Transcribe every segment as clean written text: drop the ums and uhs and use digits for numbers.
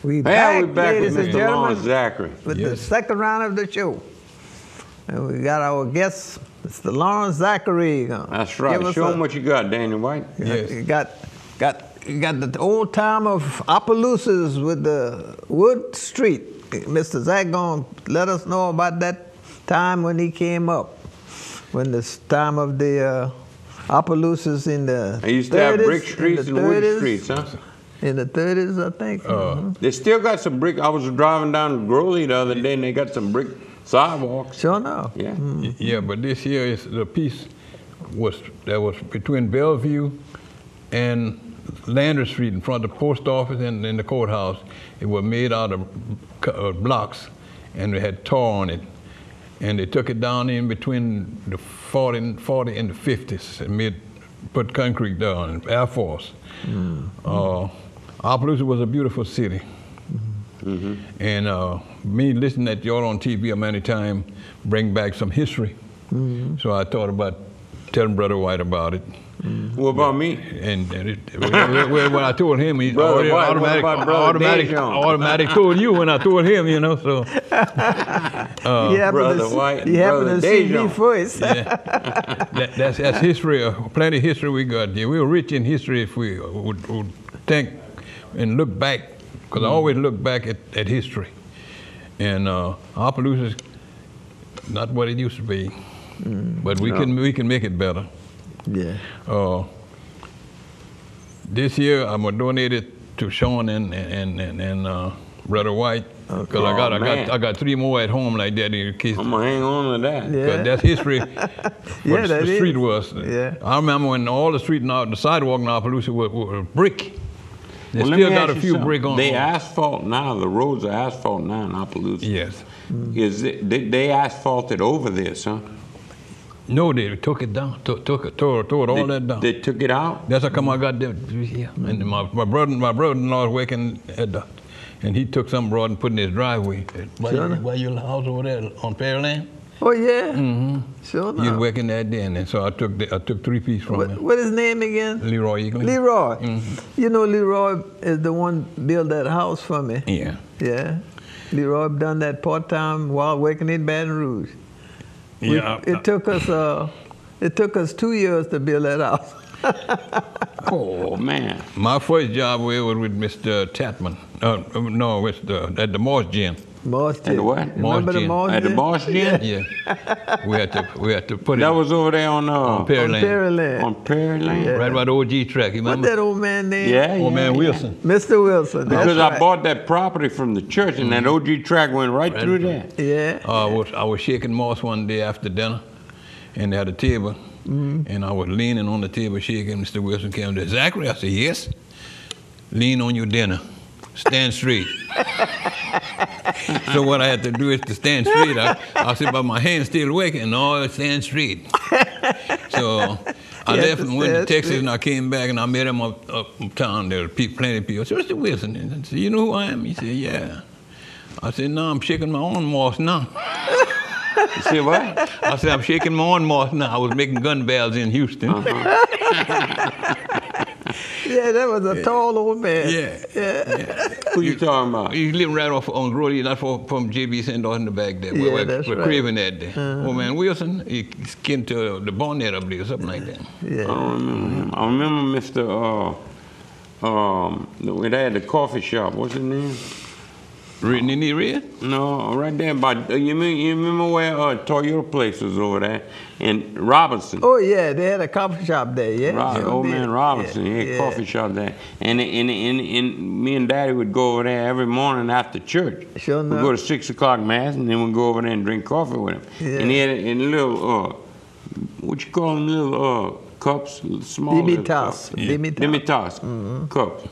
We're back with ladies and Mr. Lawrence gentlemen, Zachary. with the second round of the show. And we got our guest, Mr. Lawrence Zachary. That's right. Show him what you got, Daniel White. Yes. You got the old time of Opelousas with the Wood Street. Mr. Zach gonna let us know about that time when he came up, when this time of the Opelousas in the I used to have brick streets and wood streets, huh? In the 30s, I think. They still got some brick. I was driving down Growley the other day, and they got some brick sidewalks. Sure enough. Yeah. Yeah, but this year is the piece was between Bellevue and Lander Street in front of the post office and the courthouse. It was made out of blocks, and it had tar on it. And they took it down in between the 40 and the 50s and put concrete down, Air Force. Opelousas was a beautiful city. And me listening at y'all on TV many times bring back some history. So I thought about telling Brother White about it. What about me? And when I told him, he automatic told you when I told him, you know. So Brother White, you happen to see me first. Yeah. That's history. Plenty of history we got here. We're rich in history if we would think and look back, because I always look back at history. And Opelousas not what it used to be, but we can make it better. Yeah. This year I'm gonna donate it to Shawn and Brother White, because I got 3 more at home like that in case. I'm gonna hang on to that. Yeah. That's history. Yeah, the street was. Yeah. I remember when all the street now the sidewalk in Opelousas were brick. They Well, still got a few brick on. They asphalt now. The roads are asphalt now in Opelousas. Yes. They asphalted over this, huh? No, they took it down. Tore all that down. They took it out. That's how come I got there. Yeah. And my brother-in-law was working at the, and he took some broad and put in his driveway. By your house over there on Pearland. Oh yeah. Sure enough. He was working that day, and so I took 3 pieces from him. What is his name again? Leroy Eagley. Leroy. You know Leroy is the one built that house for me. Yeah. Yeah. Leroy done that part-time while working in Baton Rouge. Yeah. It took us 2 years to build that house. Oh man. My first job was with Mr. Tatman. No, at the Moss Gym. Moss Gym. At the what? Remember the Moss Gym? At the Moss Gym? Yeah. we had to put it. That was over there on Pearland. On Pearland. Yeah. Right by the OG track. You remember? What's that old man name? Yeah. Old man Wilson. Mr. Wilson. Because that's I bought that property from the church, and that OG track went right through there. Yeah. I was shaking moss one day after dinner, and they had a table, and I was leaning on the table shaking. Mr. Wilson came to Zachary. I said, yes. Lean on your dinner. Stand straight. So what I had to do is to stand straight. I said, but my hand's still working. No, stand straight. So I left and went to Texas, and I came back, and I met him uptown. There were plenty of people. I said, Mr. Wilson. And I said, you know who I am? He said, yeah. I said, no, I'm shaking my own moss now. You see what? I said, I'm shaking my own moss now. I was making gun barrels in Houston. Yeah, that was a tall old man. Yeah. Who you talking about? He's living right off on Grody, not from J.B. Sandos in the back there. Yeah, we're that's right. craving that day. Oh man, Wilson, he skinned to the bonnet up there or something like that. Yeah. I don't remember him. I remember Mr. When they had the coffee shop. What's his name? Nene Red? No, right there by, you remember where Toyota place was over there? In Robinson. Oh yeah, they had a coffee shop there, yeah. Old man Robinson, he had a coffee shop there. And me and Daddy would go over there every morning after church. Sure enough. We'd go to 6 o'clock mass, and then we'd go over there and drink coffee with him. Yeah. And he had a little, what you call them, little cups, small Dimitas. Dimitas cups.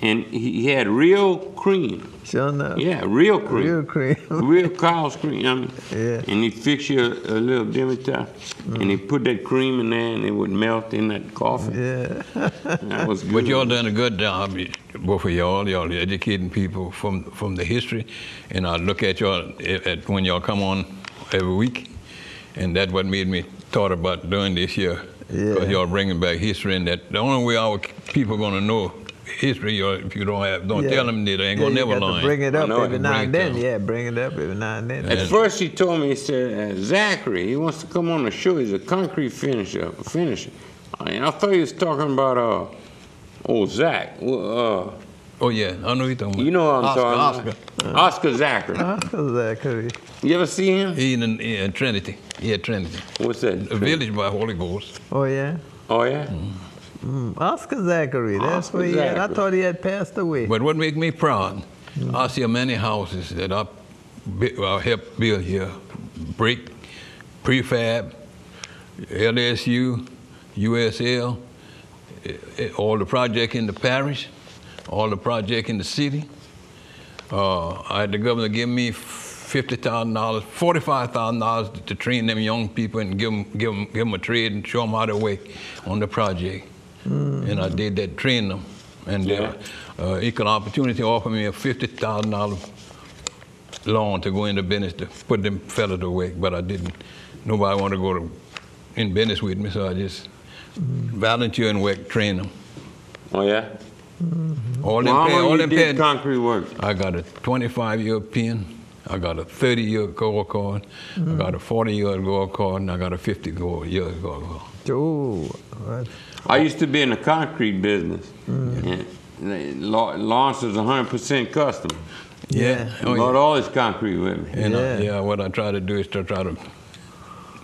And he had real cream. Sure enough. Yeah, real cream. Real cream. Real cow's cream. I mean, Yeah. And he'd fix you a little Dimitas, and he'd put that cream in there, and it would melt in that coffee. Yeah. That was good. But y'all done a good job, both of y'all. Y'all educating people from the history, and I look at y'all when y'all come on every week, and that's what made me thought about doing this year. Because y'all bringing back history, and that the only way our people are gonna know history, or if you don't tell them, they ain't gonna you never got learn. to bring it up every now Bring and it then. to 'em. Yeah, bring it up every now and then. At first, he told me, he said, Zachary, he wants to come on the show. He's a concrete finisher. I thought he was talking about old Zach. Oh yeah, I know you're talking about. You know what I'm talking about? Oscar Zachary. Oscar Zachary. You ever see him? He in Trinity. He at Trinity. What's that? A village by Holy Ghost. Oh, yeah? Oh, yeah? Oscar Zachary, that's Oscar where he at. I Zachary. thought he had passed away. But what make me proud, I see many houses that I helped build here. Brick, prefab, LSU, USL, all the project in the parish, all the project in the city. I had the governor give me $50,000, $45,000 to train them young people and give them a trade and show them how to work on the project. And I did that, train them. And equal opportunity offered me a $50,000 loan to go into business to put them fellas to work, but I didn't. Nobody wanted to go in business with me, so I just volunteer and work, train them. Oh, yeah? All them did concrete work? I got a 25-year pin. I got a 30-year gold card. I got a 40-year gold card, and I got a 50-year gold card. Oh, I used to be in the concrete business. And Lawrence was 100% custom. Yeah. He bought all his concrete with me. And what I try to do is to try to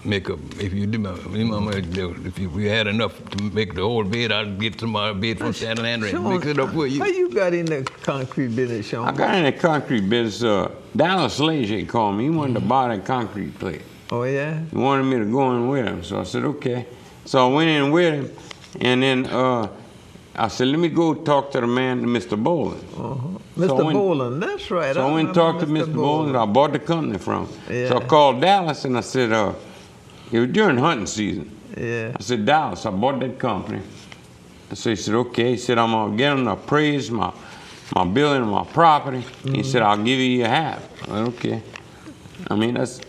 make if we had enough to make the whole bed, I'd get somebody a bed from Santa Ana and mix it up for you. How you got in the concrete business, Shawn? I got in the concrete business. Dallas Leger called me. He wanted to buy that concrete place. Oh, yeah? He wanted me to go in with him. So I said, okay. So I went in with him. And then I said, let me go talk to the man, Mr. Boland. Mr. Boland, that's right. So I went and talked to Mr. Boland. I bought the company from him. Yeah. So I called Dallas and I said, it was during hunting season. Yeah. I said, Dallas, I bought that company. So he said, okay. He said, I'm going to get them to appraise my building and my property. He said, I'll give you your half. I said, okay. I mean, that's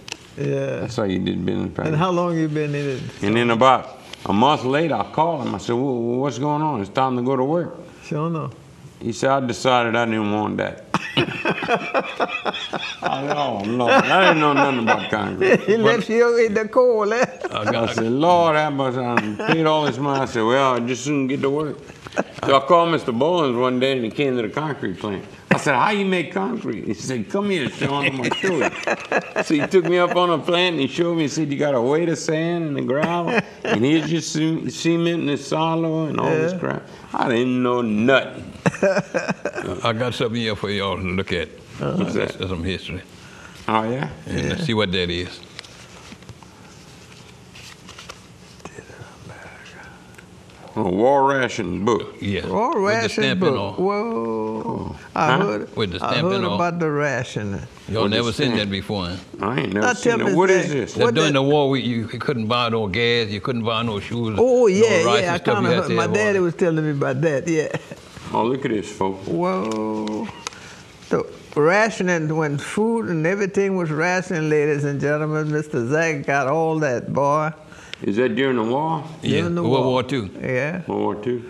how you did business. And how long you been in it? And then about a month later, I called him. I said, well, what's going on? It's time to go to work. Sure enough. He said, I decided I didn't want that. I said, oh, Lord, I didn't know nothing about concrete. He left you in the cold, eh? I said, Lord, have mercy. I paid all this money. I said, well, I just soon get to work. So I called Mr. Bowens one day and he came to the concrete plant. I said, how you make concrete? He said, come here, Shawn, I'm going to show you. So he took me up on a plant and he showed me, he said, you got to weigh the sand and the gravel, and here's your cement and the silo and all this crap. I didn't know nothing. I got something here for y'all to look at. What's that? That's some history. Oh, yeah? And see what that is. A war ration book. Yeah. War ration book. Whoa. I heard, With the I stamping heard on. about the ration. Y'all With the never seen stamp. that before, huh? I ain't Now never seen tell it. me What that- is this? What During the- the war, you couldn't buy no gas, you couldn't buy no shoes. Oh, yeah, no rice yeah. I and stuff. kind You of had heard. to My have daddy all- was telling me about that, yeah. Oh, look at this, folks. Whoa. So rationing, when food and everything was rationing, ladies and gentlemen, Mr. Zach got all that, boy. Is that during the war? Yeah, During the World war. War II. Yeah. World War II?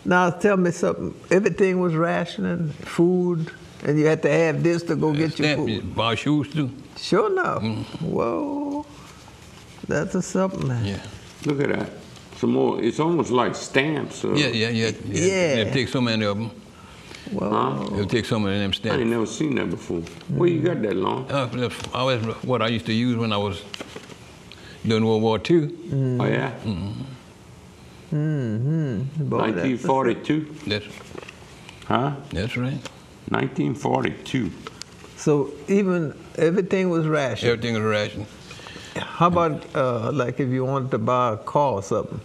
Now tell me something. Everything was rationing, food, and you had to have this to go get your Stamp, you food. buy shoes too. Sure enough. Whoa. That's a something, man. Yeah. Look at that. Some more. It's almost like stamps. Yeah. Yeah. It'll take so many of them. Whoa. Huh? It'll take so many of them I stamps. ain't never seen that before. Where you got that long? That's always what I used to use when I was doing World War II. Oh, yeah? Boy, that's a- 1942? Huh? That's right. 1942. So even everything was rationed. Everything was ration. How about like if you wanted to buy a car or something?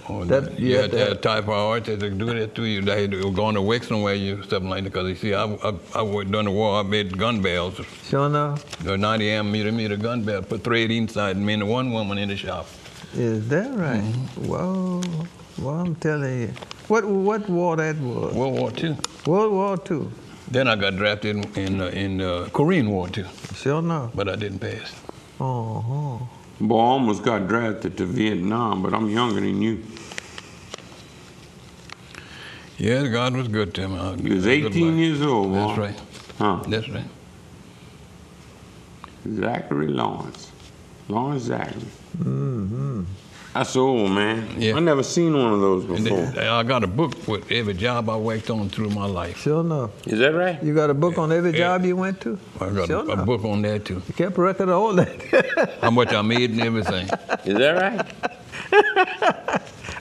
Oh, That- you you had had to to have a type of art to do that too. You had to go on to work somewhere, something like that. Because you see, I worked during the war. I made gun barrels, Sure enough. the 90 amp millimeter gun barrel, put thread inside, and me and one woman in the shop. Is that right? Whoa. Well, I'm telling you. What war that was? World War II. World War II. Then I got drafted in Korean War too, Sure enough. but I didn't pass. Uh-huh. Boy, I almost got drafted to Vietnam, but I'm younger than you. Yeah, God was good to me. He was 18 years old. That's boy. right. Huh. That's right. Zachary Lawrence. Lawrence Zachary. Mm-hmm. That's old, man. Yeah. I never seen one of those And before. I got a book with every job I worked on through my life. Sure enough. Is that right? You got a book on every Yeah. job you went to? I got Sure a enough. book on there too. You kept a record of all that. How much I made and everything. Is that right?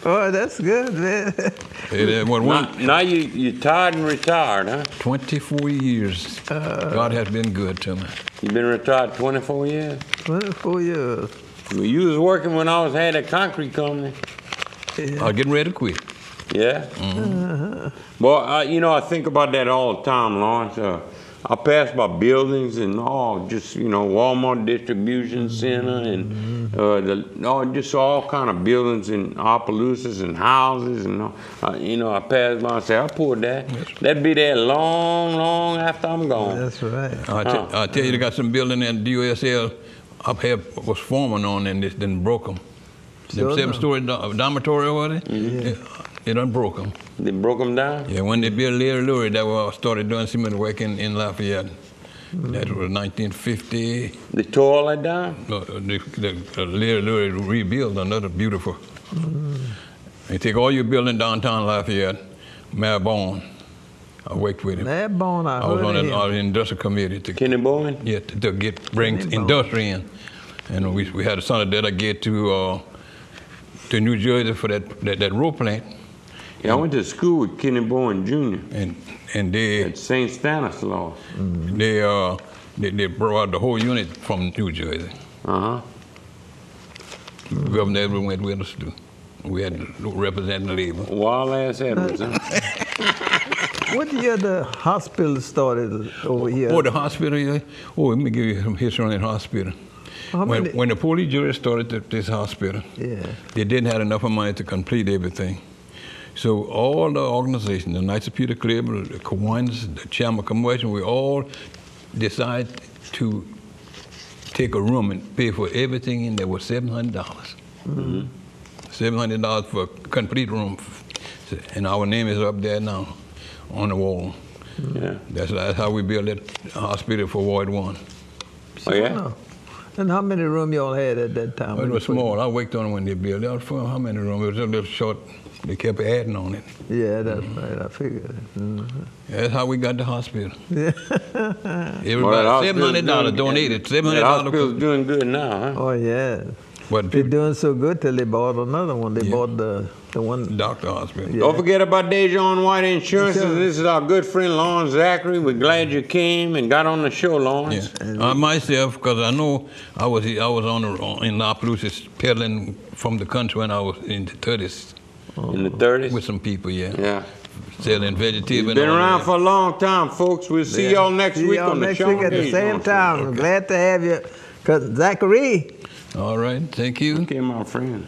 Oh, that's good, man. It was Now you tired and retired, huh? 24 years. God has been good to me. You've been retired 24 years? 24 years. Well, you was working when I had a concrete company. Yeah. I was getting ready to quit. Yeah? Well, you know, I think about that all the time, Lawrence. I pass by buildings and just, you know, Walmart distribution center and just all kind of buildings in Opelousas and houses and you know, I pass by and say, I poured that. That'd be there long, long after I'm gone. That's right. I tell you, they got some building in the USL up here was forming on and this then broke them. Sure Them 7-story dormitory over there, they done broke them. They broke them down? Yeah, when they built Larry Lurie, that was started doing cement work in Lafayette. That was 1950. They tore all that down? The Larry Lurie rebuilt another beautiful. They take all your building downtown Lafayette, Maribon. I worked with him. That bone, I I was heard on of him. the industrial committee to Kenny Bowen? yeah to bring Kenny industry in, and we had a son that I get to New Jersey for that rope plant, Yeah, I went to school with Kenny Bowen Jr. and they at St. Stanislaus. they brought the whole unit from New Jersey. Uh-huh. Governor Edwards went with us too. We had to represent the labor. Wild ass Edwards, huh? What year the hospital started over here? Oh, the hospital, yeah. Oh, let me give you some history on that hospital. How many- When the police jury started this hospital, Yeah. they didn't have enough money to complete everything. So all the organizations, the Knights of Peter Claver, the Kiwanis, the Chamber of Commerce, we all decided to take a room and pay for everything in there was $700. $700 for a complete room. And our name is up there now on the wall. Yeah. That's how we built that hospital for Ward 1. Oh, yeah? No. And how many room y'all had at that time? It was small. I worked on it when they built it. For how many rooms? It was a little short. They kept adding on it. Yeah, that's right. I figured it. That's how we got the hospital. Yeah. Everybody, $700 donated. That $700. hospital's doing good now, huh? Oh, yeah. But They're people, doing so good till they bought another one. They Yeah. bought the one. doctor hospital. Yeah. Don't forget about Dejon White Insurance. Insurance. This is our good friend Lawrence Zachary. We're glad you came and got on the show, Lawrence. Yeah. I myself, because I know I was in Opelousas peddling from the country when I was in the 30s In the 30s? with some people, Yeah. selling vegetables. He's been around for a long time, folks. We'll see y'all next See week y'all on the next Shawn week at the DeJean same Show. time. I'm glad to have you, Cousin Zachary. All right, thank you. Okay, my friend.